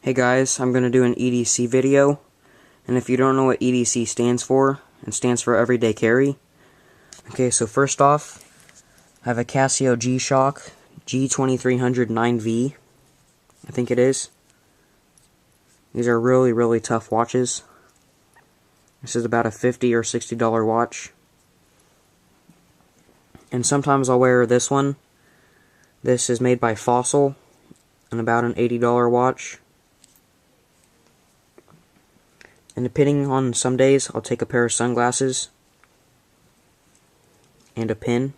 Hey guys, I'm going to do an EDC video, and if you don't know what EDC stands for, it stands for Everyday Carry. Okay, so first off, I have a Casio G-Shock G2300 9V, I think it is. These are really tough watches. This is about a $50 or $60 watch. And sometimes I'll wear this one. This is made by Fossil, and about an $80 watch. And depending on some days, I'll take a pair of sunglasses and a pin.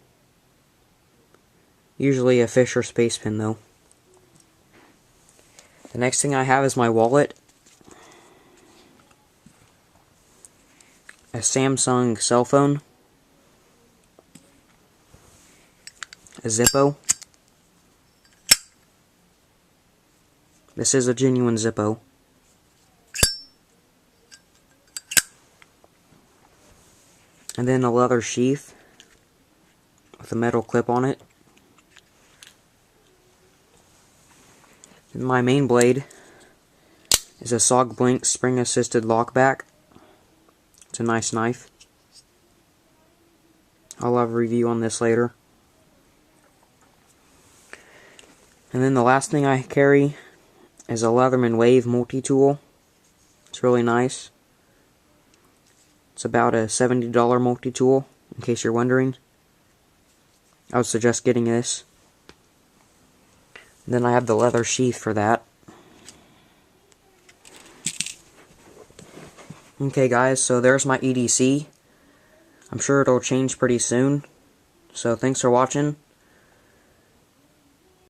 Usually a fish or space pin though. The next thing I have is my wallet. A Samsung cell phone. A Zippo. This is a genuine Zippo. And then a leather sheath with a metal clip on it. And my main blade is a Sog Blink spring assisted lockback. It's a nice knife. I'll have a review on this later. And then the last thing I carry is a Leatherman Wave multi-tool. It's really nice. It's about a $70 multi-tool, in case you're wondering. I would suggest getting this. And then I have the leather sheath for that. Okay guys, so there's my EDC. I'm sure it'll change pretty soon. So thanks for watching.